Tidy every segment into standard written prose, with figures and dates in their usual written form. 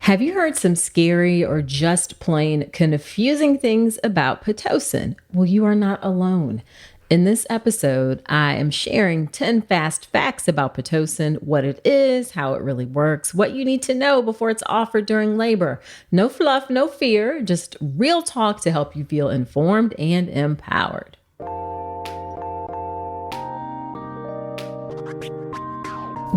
Have you heard some scary or just plain confusing things about Pitocin? Well, you are not alone. In this episode, I am sharing 10 fast facts about Pitocin, what it is, how it really works, what you need to know before it's offered during labor. No fluff, no fear, just real talk to help you feel informed and empowered.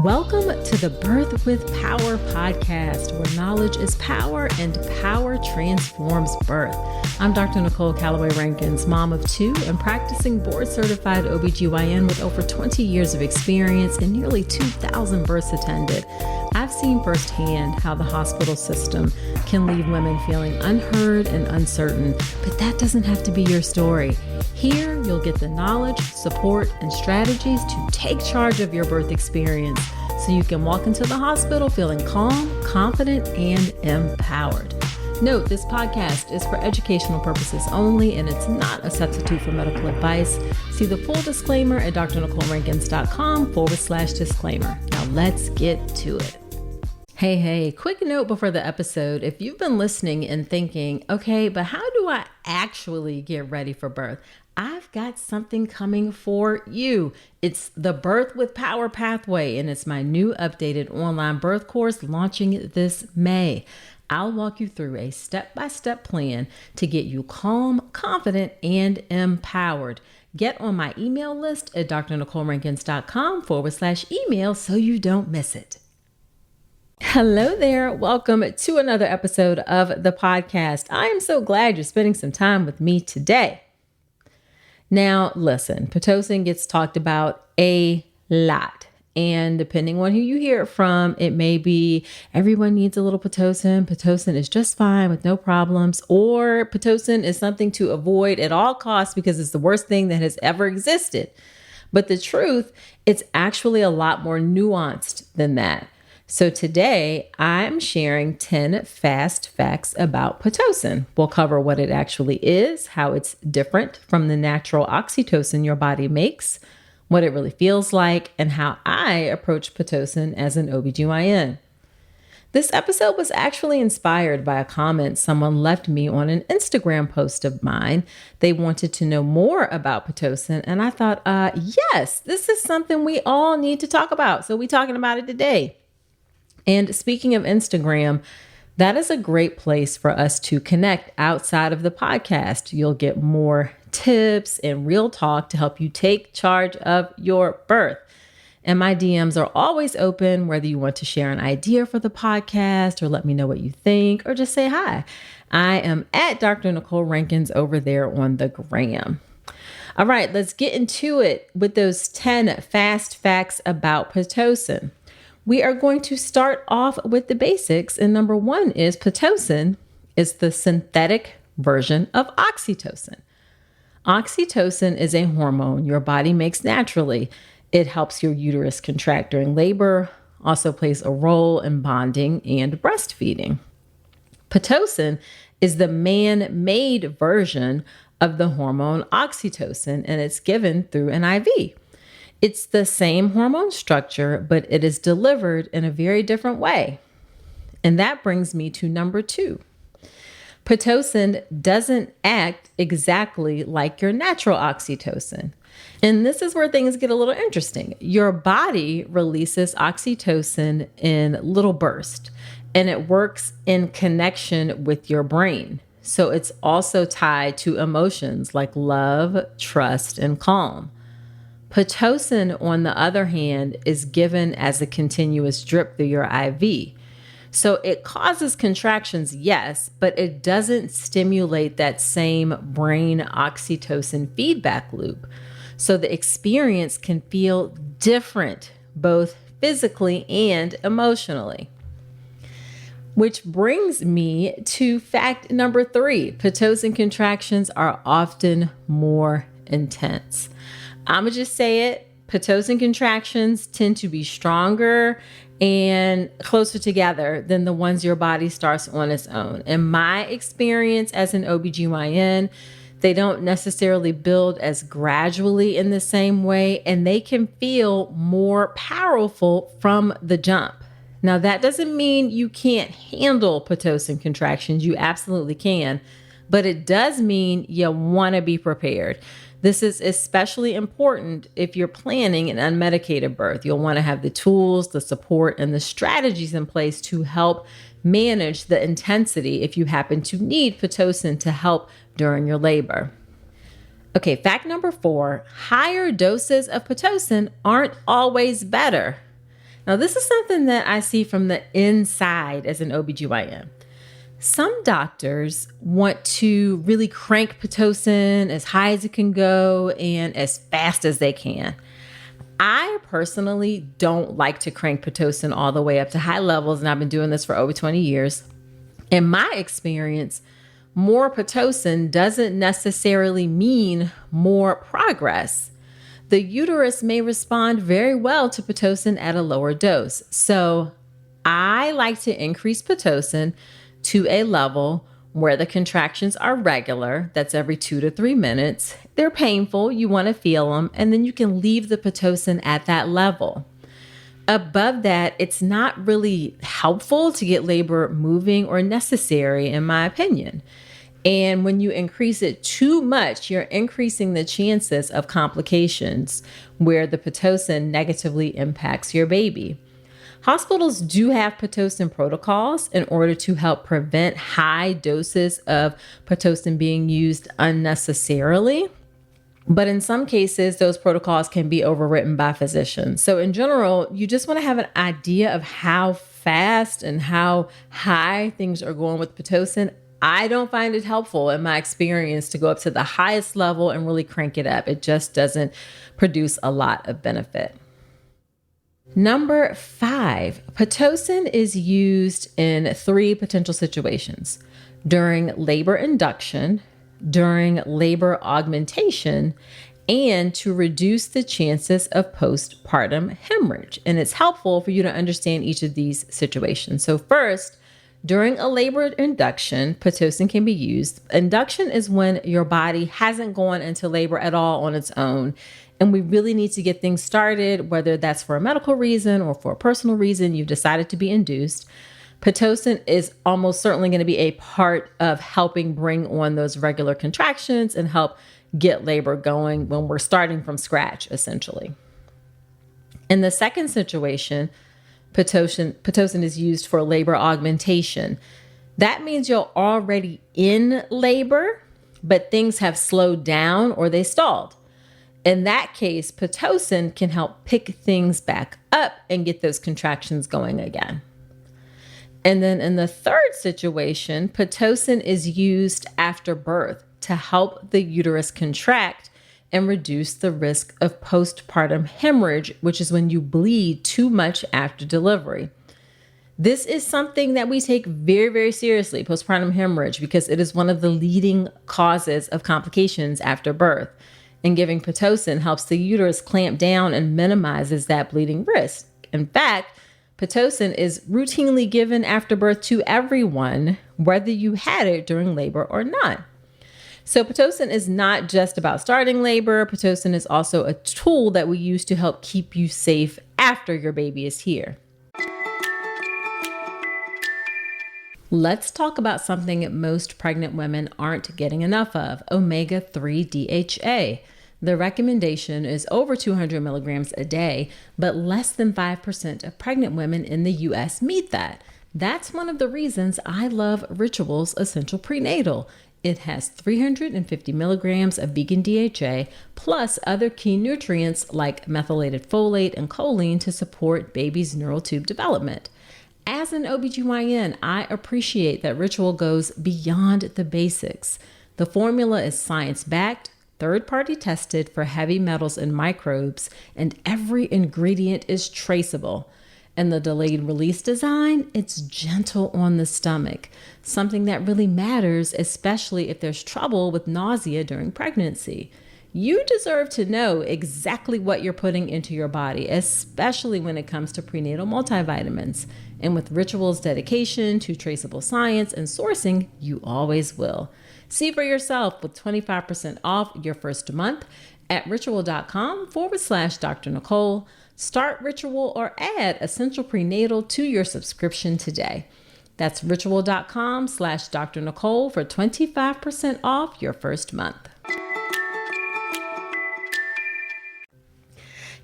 Welcome to the Birth with Power podcast, where knowledge is power and power transforms birth. I'm Dr. Nicole Calloway Rankins, mom of two and practicing board-certified OBGYN with over 20 years of experience and nearly 2,000 births attended. I've seen firsthand how the hospital system can leave women feeling unheard and uncertain, but that doesn't have to be your story. Here, you'll get the knowledge, support, and strategies to take charge of your birth experience so you can walk into the hospital feeling calm, confident, and empowered. Note, this podcast is for educational purposes only, and it's not a substitute for medical advice. See the full disclaimer at drnicolerankins.com/disclaimer. Now let's get to it. Hey, quick note before the episode. If you've been listening and thinking, okay, but how do I actually get ready for birth? I've got something coming for you. It's the Birth with Power Pathway, and it's my new updated online birth course launching this May. I'll walk you through a step-by-step plan to get you calm, confident, and empowered. Get on my email list at drnicolerankins.com/email so you don't miss it. Hello there. Welcome to another episode of the podcast. I am so glad you're spending some time with me today. Now, listen, Pitocin gets talked about a lot. And depending on who you hear it from, it may be everyone needs a little Pitocin. Pitocin is just fine with no problems. Or Pitocin is something to avoid at all costs because it's the worst thing that has ever existed. But the truth, it's actually a lot more nuanced than that. So today I'm sharing 10 fast facts about Pitocin. We'll cover what it actually is, how it's different from the natural oxytocin your body makes, what it really feels like, and how I approach Pitocin as an OBGYN. This episode was actually inspired by a comment someone left me on an Instagram post of mine. They wanted to know more about Pitocin, and I thought, yes, this is something we all need to talk about. So we're talking about it today. And speaking of Instagram, that is a great place for us to connect outside of the podcast. You'll get more tips and real talk to help you take charge of your birth. And my DMs are always open, whether you want to share an idea for the podcast or let me know what you think or just say hi. I am at Dr. Nicole Rankins over there on the gram. All right, let's get into it with those 10 fast facts about Pitocin. We are going to start off with the basics. And number one is Pitocin is the synthetic version of oxytocin. Oxytocin is a hormone your body makes naturally. It helps your uterus contract during labor, also plays a role in bonding and breastfeeding. Pitocin is the man-made version of the hormone oxytocin, and it's given through an IV. It's the same hormone structure, but it is delivered in a very different way. And that brings me to number two. Pitocin doesn't act exactly like your natural oxytocin. And this is where things get a little interesting. Your body releases oxytocin in little bursts, and it works in connection with your brain. So it's also tied to emotions like love, trust, and calm. Pitocin, on the other hand, is given as a continuous drip through your IV. So it causes contractions, yes, but it doesn't stimulate that same brain oxytocin feedback loop. So the experience can feel different, both physically and emotionally. Which brings me to fact number three. Pitocin contractions are often more intense. I'm going to just say it. Pitocin contractions tend to be stronger and closer together than the ones your body starts on its own. In my experience as an OBGYN, they don't necessarily build as gradually in the same way, and they can feel more powerful from the jump. Now, that doesn't mean you can't handle Pitocin contractions. You absolutely can, but it does mean you want to be prepared. This is especially important if you're planning an unmedicated birth. You'll want to have the tools, the support, and the strategies in place to help manage the intensity if you happen to need Pitocin to help during your labor. Okay, fact number 4, higher doses of Pitocin aren't always better. Now, this is something that I see from the inside as an OBGYN. Some doctors want to really crank Pitocin as high as it can go and as fast as they can. I personally don't like to crank Pitocin all the way up to high levels, and I've been doing this for over 20 years. In my experience, more Pitocin doesn't necessarily mean more progress. The uterus may respond very well to Pitocin at a lower dose. So I like to increase Pitocin to a level where the contractions are regular. That's every 2 to 3 minutes. They're painful. You want to feel them. And then you can leave the Pitocin at that level. Above that, it's not really helpful to get labor moving or necessary, in my opinion. And when you increase it too much, you're increasing the chances of complications where the Pitocin negatively impacts your baby. Hospitals do have Pitocin protocols in order to help prevent high doses of Pitocin being used unnecessarily. But in some cases, those protocols can be overwritten by physicians. So in general, you just want to have an idea of how fast and how high things are going with Pitocin. I don't find it helpful in my experience to go up to the highest level and really crank it up. It just doesn't produce a lot of benefit. Number 5, Pitocin is used in 3 potential situations: during labor induction, during labor augmentation, and to reduce the chances of postpartum hemorrhage. And it's helpful for you to understand each of these situations. So first, during a labor induction, Pitocin can be used. Induction is when your body hasn't gone into labor at all on its own, and we really need to get things started, whether that's for a medical reason or for a personal reason. You've decided to be induced. Pitocin is almost certainly going to be a part of helping bring on those regular contractions and help get labor going when we're starting from scratch, essentially. In the second situation, Pitocin is used for labor augmentation. That means you're already in labor, but things have slowed down or they stalled. In that case, Pitocin can help pick things back up and get those contractions going again. And then in the third situation, Pitocin is used after birth to help the uterus contract and reduce the risk of postpartum hemorrhage, which is when you bleed too much after delivery. This is something that we take very, very seriously, postpartum hemorrhage, because it is one of the leading causes of complications after birth. And giving Pitocin helps the uterus clamp down and minimizes that bleeding risk. In fact, Pitocin is routinely given after birth to everyone, whether you had it during labor or not. So Pitocin is not just about starting labor. Pitocin is also a tool that we use to help keep you safe after your baby is here. Let's talk about something most pregnant women aren't getting enough of: omega-3 DHA. The recommendation is over 200 milligrams a day, but less than 5% of pregnant women in the US meet that. That's one of the reasons I love Ritual's Essential Prenatal. It has 350 milligrams of vegan DHA, plus other key nutrients like methylated folate and choline to support baby's neural tube development. As an OBGYN, I appreciate that Ritual goes beyond the basics. The formula is science-backed, third-party tested for heavy metals and microbes, and every ingredient is traceable. And the delayed release design, it's gentle on the stomach, something that really matters, especially if there's trouble with nausea during pregnancy. You deserve to know exactly what you're putting into your body, especially when it comes to prenatal multivitamins. And with Ritual's dedication to traceable science and sourcing, you always will. See for yourself with 25% off your first month at ritual.com/Dr. Nicole. Start Ritual or add Essential Prenatal to your subscription today. That's ritual.com/Dr. Nicole for 25% off your first month.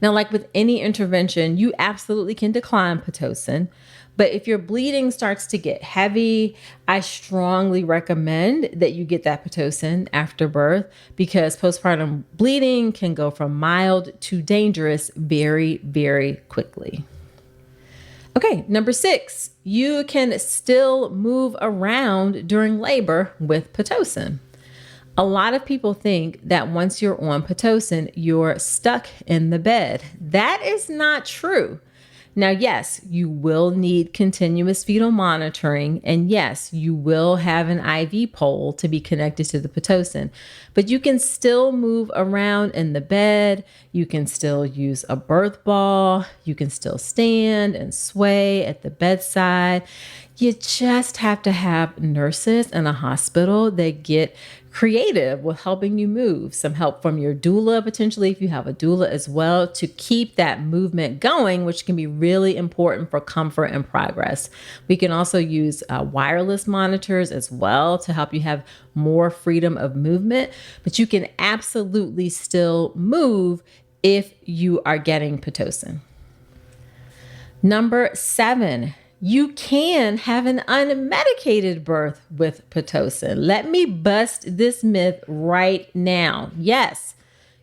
Now, like with any intervention, you absolutely can decline Pitocin, but if your bleeding starts to get heavy, I strongly recommend that you get that Pitocin after birth, because postpartum bleeding can go from mild to dangerous very, very quickly. Okay, number 6, you can still move around during labor with Pitocin. A lot of people think that once you're on Pitocin, you're stuck in the bed. That is not true. Now, yes, you will need continuous fetal monitoring, and yes, you will have an IV pole to be connected to the Pitocin, but you can still move around in the bed. You can still use a birth ball. You can still stand and sway at the bedside. You just have to have nurses in a hospital that get creative with helping you move. Some help from your doula, potentially, if you have a doula as well, to keep that movement going, which can be really important for comfort and progress. We can also use wireless monitors as well to help you have more freedom of movement, but you can absolutely still move if you are getting Pitocin. Number 7, you can have an unmedicated birth with Pitocin. Let me bust this myth right now. Yes,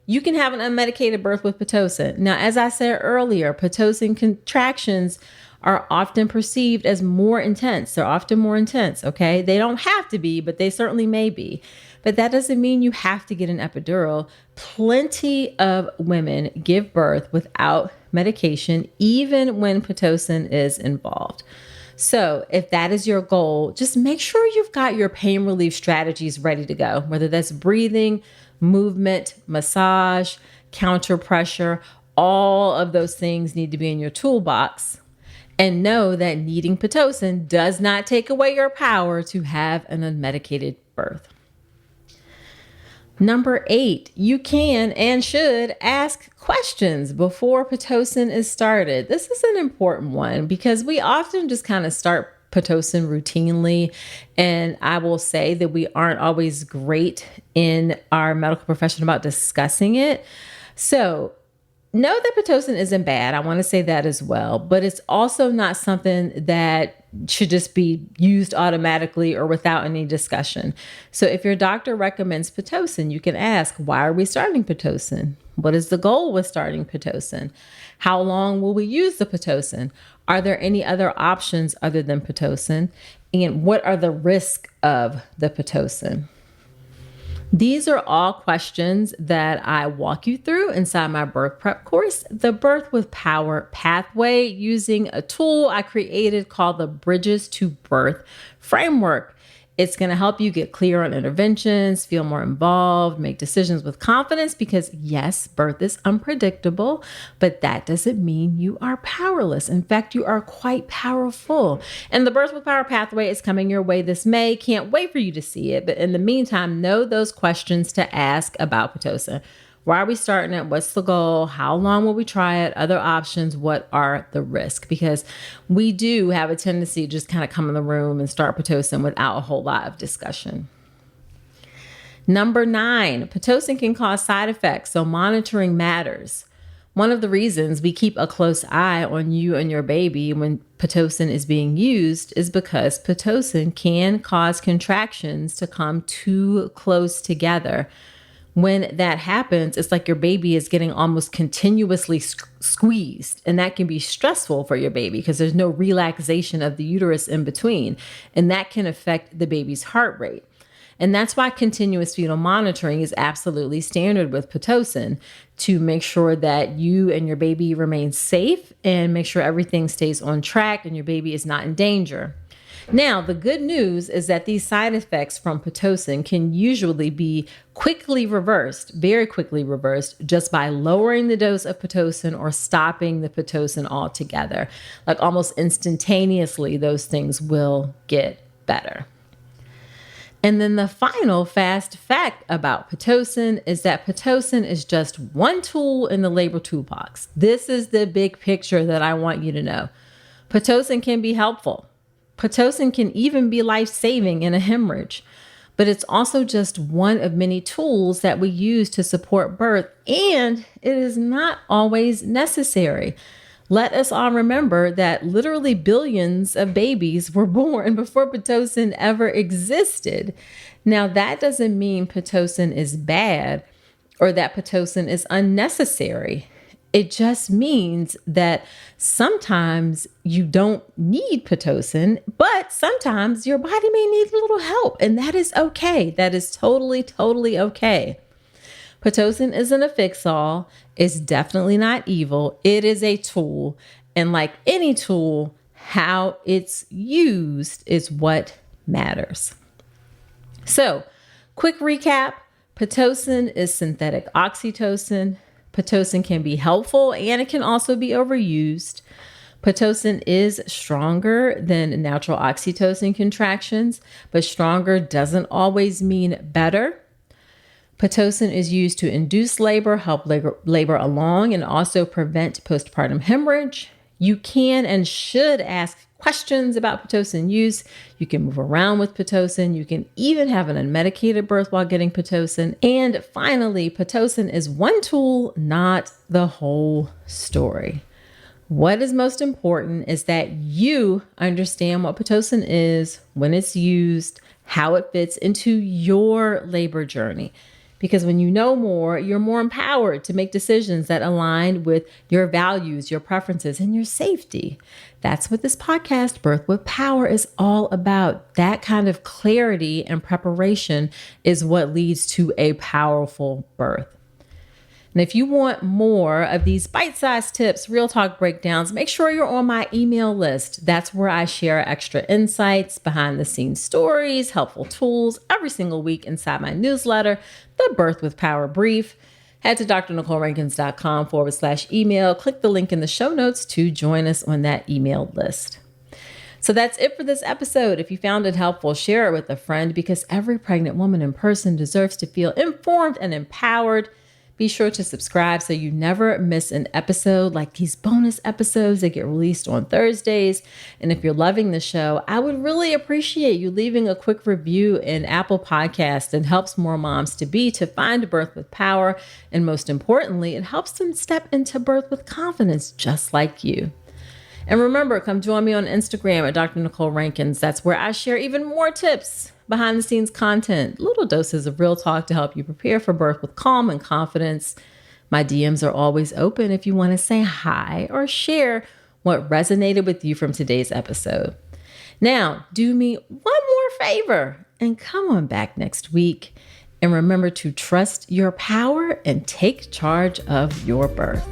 you can have an unmedicated birth with Pitocin. Now, as I said earlier, Pitocin contractions are often perceived as more intense. They're often more intense, okay? They don't have to be, but they certainly may be. But that doesn't mean you have to get an epidural. Plenty of women give birth without medication, even when Pitocin is involved. So if that is your goal, just make sure you've got your pain relief strategies ready to go, whether that's breathing, movement, massage, counter pressure. All of those things need to be in your toolbox. And know that needing Pitocin does not take away your power to have an unmedicated birth. Number 8, you can and should ask questions before Pitocin is started. This is an important one because we often just kind of start Pitocin routinely. And I will say that we aren't always great in our medical profession about discussing it. So know that Pitocin isn't bad. I want to say that as well, but it's also not something that should just be used automatically or without any discussion. So if your doctor recommends Pitocin, you can ask, why are we starting Pitocin? What is the goal with starting Pitocin? How long will we use the Pitocin? Are there any other options other than Pitocin? And what are the risks of the Pitocin? These are all questions that I walk you through inside my birth prep course, the Birth with Power Pathway, using a tool I created called the Bridges to Birth Framework. It's going to help you get clear on interventions, feel more involved, make decisions with confidence, because yes, birth is unpredictable, but that doesn't mean you are powerless. In fact, you are quite powerful. And the Birth with Power Pathway is coming your way this May. Can't wait for you to see it. But in the meantime, know those questions to ask about Pitocin. Why are we starting it? What's the goal? How long will we try it? Other options? What are the risks? Because we do have a tendency to just kind of come in the room and start Pitocin without a whole lot of discussion. Number 9, Pitocin can cause side effects, so monitoring matters. One of the reasons we keep a close eye on you and your baby when Pitocin is being used is because Pitocin can cause contractions to come too close together. When that happens, it's like your baby is getting almost continuously squeezed, and that can be stressful for your baby because there's no relaxation of the uterus in between, and that can affect the baby's heart rate. And that's why continuous fetal monitoring is absolutely standard with Pitocin, to make sure that you and your baby remain safe and make sure everything stays on track and your baby is not in danger. Now, the good news is that these side effects from Pitocin can usually be quickly reversed, very quickly reversed, just by lowering the dose of Pitocin or stopping the Pitocin altogether. Like almost instantaneously, those things will get better. And then the final fast fact about Pitocin is that Pitocin is just one tool in the labor toolbox. This is the big picture that I want you to know. Pitocin can be helpful. Pitocin can even be life-saving in a hemorrhage. But it's also just one of many tools that we use to support birth, and it is not always necessary. Let us all remember that literally billions of babies were born before Pitocin ever existed. Now, that doesn't mean Pitocin is bad or that Pitocin is unnecessary. It just means that sometimes you don't need Pitocin, but sometimes your body may need a little help, and that is okay. That is totally, totally okay. Pitocin isn't a fix-all. It's definitely not evil. It is a tool. And like any tool, how it's used is what matters. So, quick recap. Pitocin is synthetic oxytocin. Pitocin can be helpful and it can also be overused. Pitocin is stronger than natural oxytocin contractions, but stronger doesn't always mean better. Pitocin is used to induce labor, help labor along, and also prevent postpartum hemorrhage. You can and should ask questions about Pitocin use. You can move around with Pitocin. You can even have an unmedicated birth while getting Pitocin. And finally, Pitocin is one tool, not the whole story. What is most important is that you understand what Pitocin is, when it's used, how it fits into your labor journey. Because when you know more, you're more empowered to make decisions that align with your values, your preferences, and your safety. That's what this podcast, Birth with Power, is all about. That kind of clarity and preparation is what leads to a powerful birth. And if you want more of these bite-sized tips, real talk breakdowns, make sure you're on my email list. That's where I share extra insights, behind-the-scenes stories, helpful tools every single week inside my newsletter, the Birth with Power Brief. Head to drnicolerankins.com/email. Click the link in the show notes to join us on that email list. So that's it for this episode. If you found it helpful, share it with a friend because every pregnant woman and person deserves to feel informed and empowered. Be sure to subscribe so you never miss an episode like these bonus episodes that get released on Thursdays. And if you're loving the show, I would really appreciate you leaving a quick review in Apple Podcasts. It helps more moms-to-be to find birth with power. And most importantly, it helps them step into birth with confidence, just like you. And remember, come join me on Instagram at Dr. Nicole Rankins. That's where I share even more tips, behind the scenes content, little doses of real talk to help you prepare for birth with calm and confidence. My DMs are always open if you want to say hi or share what resonated with you from today's episode. Now, do me one more favor and come on back next week. And remember to trust your power and take charge of your birth.